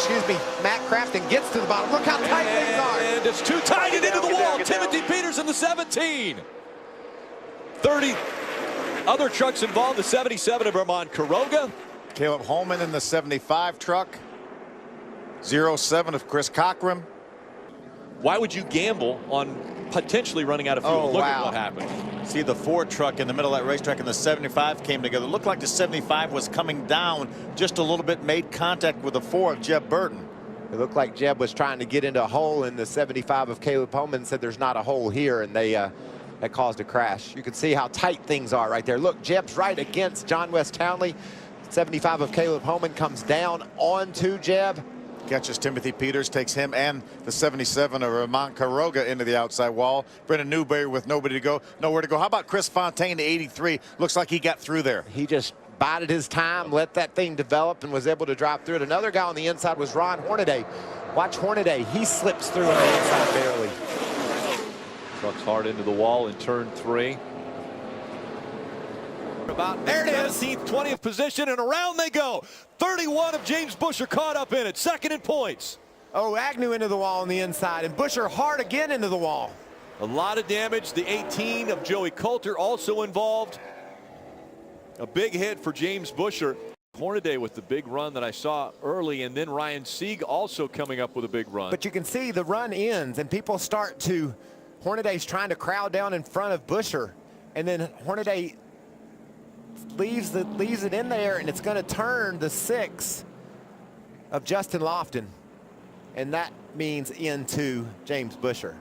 Matt Crafton gets to the bottom. Look how tight things are. And it's too tight and into the wall. Timothy Peters in the 17. 30 other trucks involved. The 77 of Ron Hornaday. Caleb Holman in the 75 truck. 07 of Chris Cochran. Why would you gamble on potentially running out of fuel? Look at what happened. See the Ford truck in the middle of that racetrack and the 75 came together. It looked like the 75 was coming down just a little bit, made contact with the 4 of Jeb Burton. It looked like Jeb was trying to get into a hole in the 75 of Caleb Holman, said there's not a hole here, and that caused a crash. You can see how tight things are right there. Look, Jeb's right against John West Townley. 75 of Caleb Holman comes down onto Jeb. Catches Timothy Peters, takes him and the 77 of Ron Hornaday into the outside wall. Brendan Newberry with nowhere to go. How about Chris Fontaine to 83? Looks like he got through there. He just bided his time, let that thing develop, and was able to drive through it. Another guy on the inside was Ron Hornaday. Watch Hornaday. He slips through on the inside barely. Trucks hard into the wall in turn 3. About there it is. 17th, 20th position, and around they go. 31 of James Buescher caught up in it. Second in points. Oh, Agnew into the wall on the inside, and Buescher hard again into the wall. A lot of damage. The 18 of Joey Coulter also involved. A big hit for James Buescher. Hornaday with the big run that I saw early, and then Ryan Sieg also coming up with a big run. But you can see the run ends, and people start to, Hornaday's trying to crowd down in front of Buescher, and then Hornaday leaves it in there, and it's going to turn the 6 of Justin Lofton, and that means into James Buescher.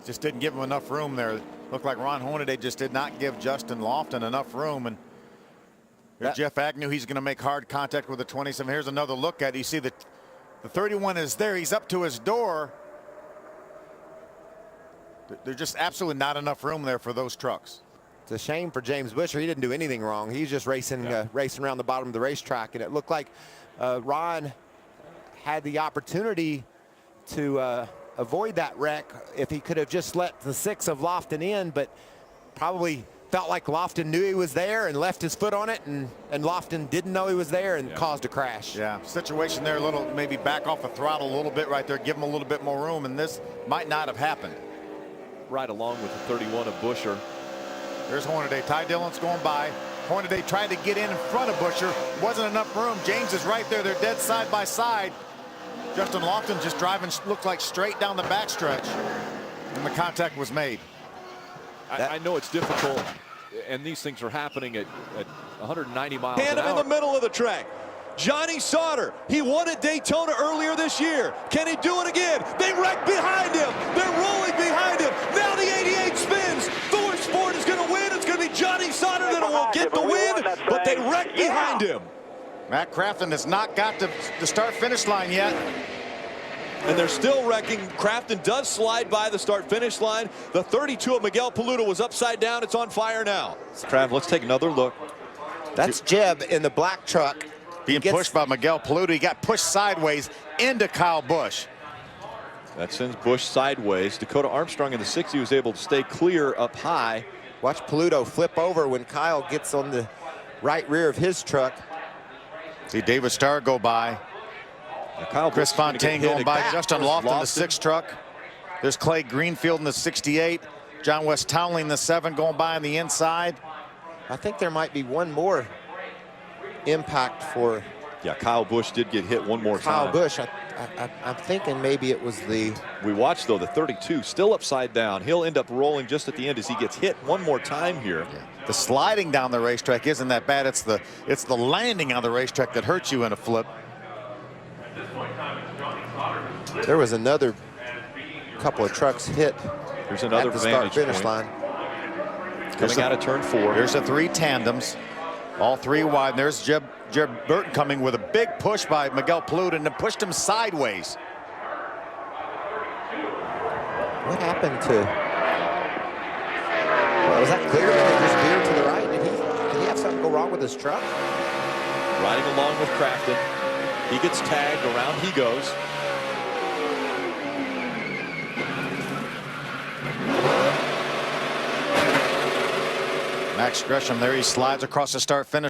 Just didn't give him enough room there. Looked like Ron Hornaday just did not give Justin Lofton enough room, and Jeff Agnew, he's going to make hard contact with the 27. Here's another look at it. You see the 31 is there. He's up to his door. There's just absolutely not enough room there for those trucks. It's a shame for James Buescher. He didn't do anything wrong. He's just racing around the bottom of the racetrack, and it looked like Ron had the opportunity to avoid that wreck if he could have just let the 6 of Lofton in, but probably felt like Lofton knew he was there and left his foot on it, and Lofton didn't know he was there and caused a crash. Yeah, situation there, a little, maybe back off the throttle a little bit right there, give him a little bit more room, and this might not have happened. Right along with the 31 of Buescher. There's Hornaday. Ty Dillon's going by. Hornaday tried to get in front of Buescher. Wasn't enough room. James is right there. They're dead side by side. Justin Lofton just driving, looked like straight down the backstretch. And the contact was made. I know it's difficult, and these things are happening at 190 miles an hour. In the middle of the track. Johnny Sauter, he won at Daytona earlier this year. Can he do it again? They wreck behind him. They're rolling behind him. Now the 88 spins. Thor Sport is going to win. It's going to be Johnny Sauter that will get the win, but they wreck behind him. Matt Crafton has not got to the start-finish line yet. And they're still wrecking. Crafton does slide by the start-finish line. The 32 of Miguel Paludo was upside down. It's on fire now. Trav, let's take another look. That's Jeb in the black truck. Being pushed by Miguel Paludo. He got pushed sideways into Kyle Busch. That sends Busch sideways. Dakota Armstrong in the 60 was able to stay clear up high. Watch Paludo flip over when Kyle gets on the right rear of his truck. See David Starr go by. Chris Fontaine going by. Justin Lofton, the 6 truck. There's Clay Greenfield in the 68. John West Townley in the 7 going by on the inside. I think there might be one more impact for Kyle Busch did get hit one more time. Kyle Busch. I'm thinking maybe it was the... We watched, though, the 32 still upside down. He'll end up rolling just at the end as he gets hit one more time here. The sliding down the racetrack isn't that bad. It's the landing on the racetrack that hurts you in a flip. There was another couple of trucks hit. There's another at the start-finish line. line. Coming out of turn 4. There's the 3 tandems. All 3 wide. And there's Jeb Burton coming with a big push by Miguel Paludo and pushed him sideways. What happened to... Well, was that clear? Did he just veer to the right? Did he have something go wrong with his truck? Riding along with Crafton. He gets tagged. Around he goes. Max Gresham there. He slides across the start-finish.